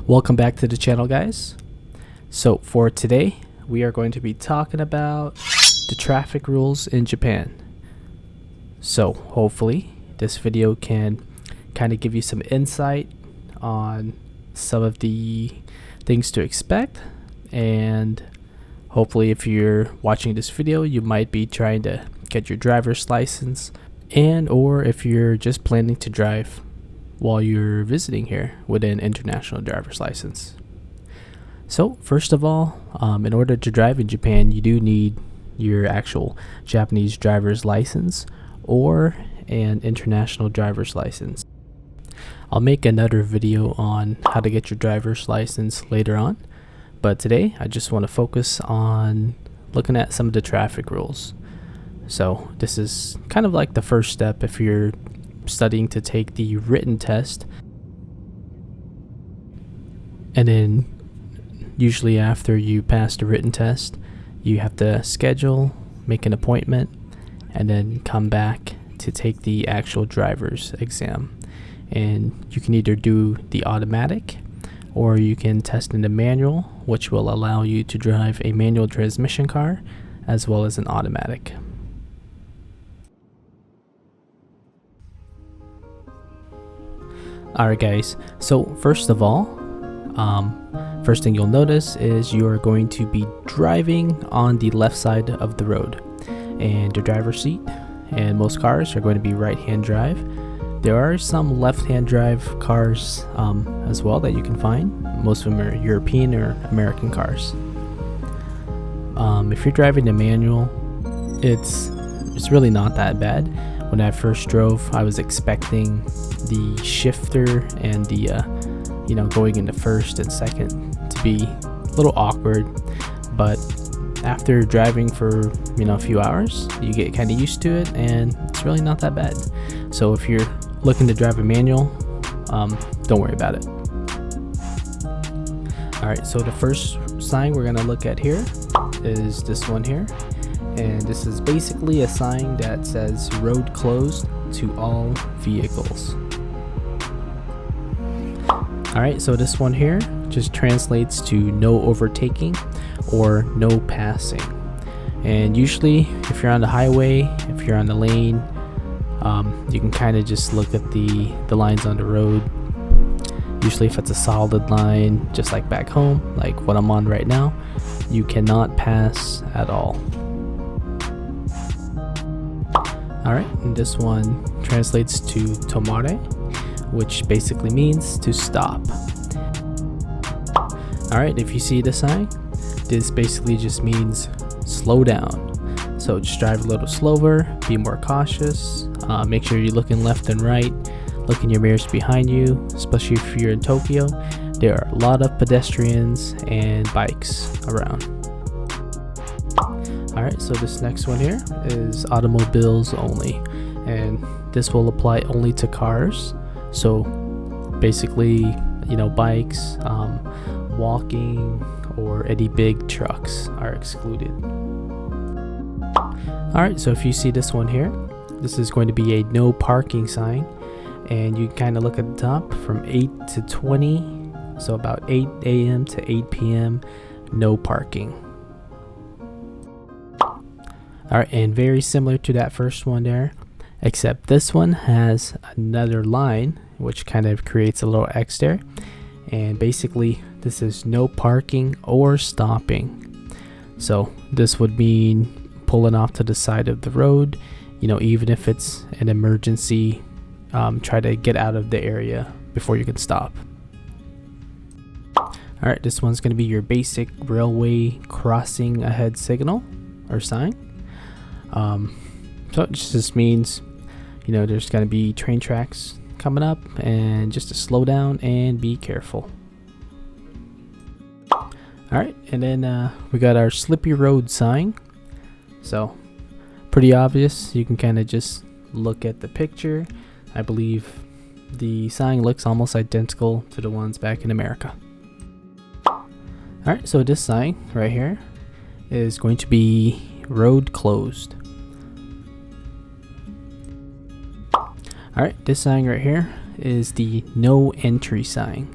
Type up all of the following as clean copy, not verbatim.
Welcome back to the channel, guys. So for today we are going to be talking about the traffic rules in Japan. So hopefully this video can kind of give you some insight on some of the things to expect, and hopefully if you're watching this video you might be trying to get your driver's license, and or if you're just planning to drive while you're visiting here with an international driver's license. So first of all, in order to drive in Japan, you do need your actual Japanese driver's license or an international driver's license. I'll make another video on how to get your driver's license later on, but today I just want to focus on looking at some of the traffic rules. So this is kind of like the first step if you're studying to take the written test, and then usually after you pass the written test you have to schedule, make an appointment, and then come back to take the actual driver's exam. And you can either do the automatic or you can test in the manual, which will allow you to drive a manual transmission car as well as an automatic. Alright guys, so first of all, first thing you'll notice is you are going to be driving on the left side of the road, and the driver's seat, and most cars are going to be right-hand drive. There are some left-hand drive cars as well that you can find. Most of them are European or American cars. If you're driving the manual, it's really not that bad. When I first drove, I was expecting the shifter and the going into first and second to be a little awkward, but after driving for a few hours you get kind of used to it and it's really not that bad. So if you're looking to drive a manual, don't worry about it. Alright, so the first sign we're going to look at here is this one here, and this is basically a sign that says road closed to all vehicles. Alright, so this one here just translates to no overtaking or no passing. And usually if you're on the highway, if you're on the lane, you can kind of just look at the lines on the road. Usually if it's a solid line, just like back home, like what I'm on right now, you cannot pass at all. Alright, and this one translates to tomare, which basically means to stop. Alright, if you see the sign, this basically just means slow down. So just drive a little slower, be more cautious, make sure you're looking left and right, look in your mirrors behind you, especially if you're in Tokyo. There are a lot of pedestrians and bikes around. Alright, so this next one here is automobiles only, and this will apply only to cars. So basically, bikes, walking, or any big trucks are excluded. Alright, so if you see this one here, this is going to be a no parking sign, and you kind of look at the top from 8 to 20, so about 8 a.m. to 8 p.m. no parking. Alright, and very similar to that first one there, except this one has another line which kind of creates a little X there, and basically this is no parking or stopping. So this would mean pulling off to the side of the road, even if it's an emergency, try to get out of the area before you can stop. Alright, this one's going to be your basic railway crossing ahead signal or sign. So it just means there's going to be train tracks coming up, and just to slow down and be careful. Alright, and then we got our slippy road sign. So pretty obvious, you can kind of just look at the picture. I believe the sign looks almost identical to the ones back in America. Alright, so this sign right here is going to be road closed. Alright, this sign right here is the no entry sign.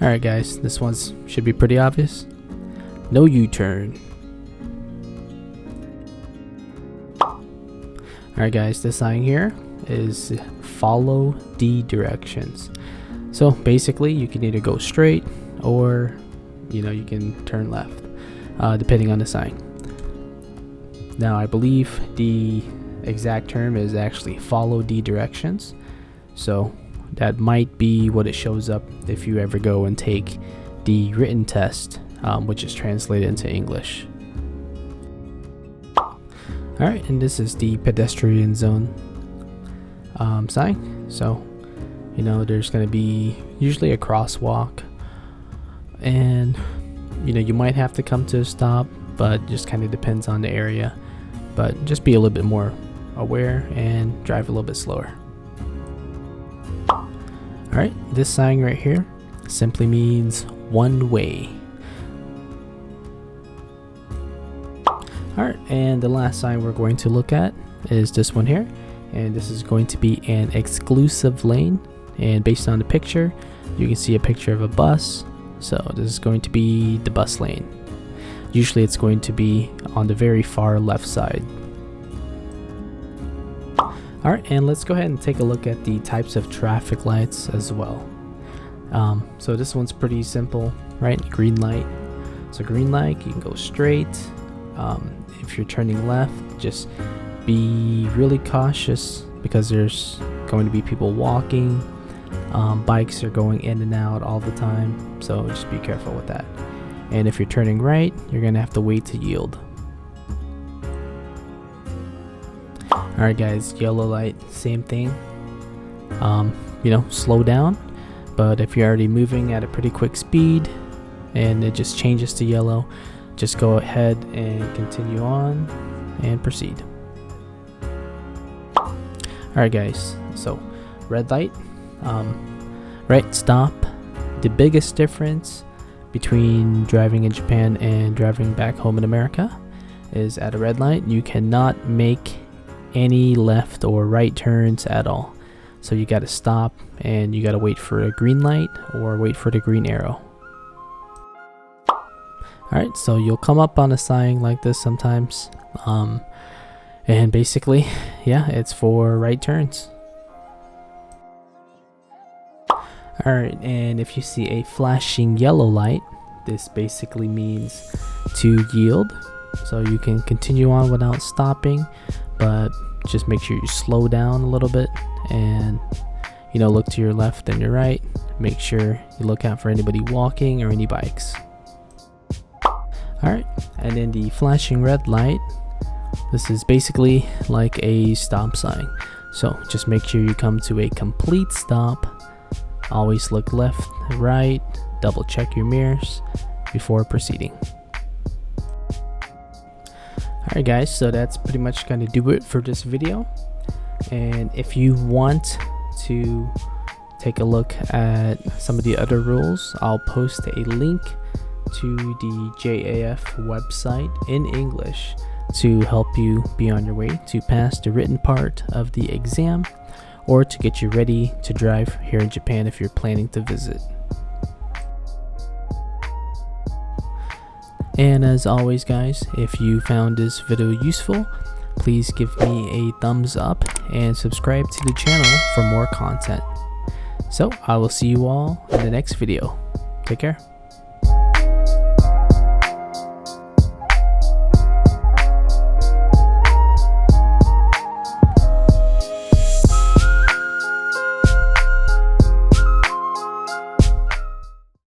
Alright guys, this one should be pretty obvious. No U-turn. Alright guys, this sign here is follow the directions. So basically you can either go straight or you can turn left, depending on the sign. Now I believe the exact term is actually follow the directions, so that might be what it shows up if you ever go and take the written test, which is translated into English. Alright, and this is the pedestrian zone sign. So there's going to be usually a crosswalk, and you might have to come to a stop, but just kind of depends on the area. But just be a little bit more aware and drive a little bit slower. Alright, this sign right here simply means one way. Alright, and the last sign we're going to look at is this one here, and this is going to be an exclusive lane. And based on the picture, you can see a picture of a bus, so this is going to be the bus lane. Usually it's going to be on the very far left side. Alright, and let's go ahead and take a look at the types of traffic lights as well. So this one's pretty simple, right? Green light. So green light, you can go straight. If you're turning left, just be really cautious because there's going to be people walking. Bikes are going in and out all the time, so just be careful with that. And if you're turning right, you're gonna have to wait to yield. Alright guys, yellow light, same thing. Slow down, but if you're already moving at a pretty quick speed and it just changes to yellow, just go ahead and continue on and proceed. Alright guys, so red light, right stop. The biggest difference between driving in Japan and driving back home in America is at a red light you cannot make any left or right turns at all. So you got to stop and you got to wait for a green light or wait for the green arrow. Alright, so you'll come up on a sign like this sometimes, and basically, yeah, it's for right turns. Alright, and if you see a flashing yellow light, this basically means to yield. So you can continue on without stopping, but just make sure you slow down a little bit and look to your left and your right. Make sure you look out for anybody walking or any bikes. Alright, and then the flashing red light, this is basically like a stop sign. So just make sure you come to a complete stop. Always look left, right, double check your mirrors before proceeding. Alright guys, so that's pretty much going to do it for this video. And if you want to take a look at some of the other rules, I'll post a link to the JAF website in English to help you be on your way to pass the written part of the exam, or to get you ready to drive here in Japan if you're planning to visit. And as always guys, if you found this video useful, please give me a thumbs up and subscribe to the channel for more content. So I will see you all in the next video. Take care.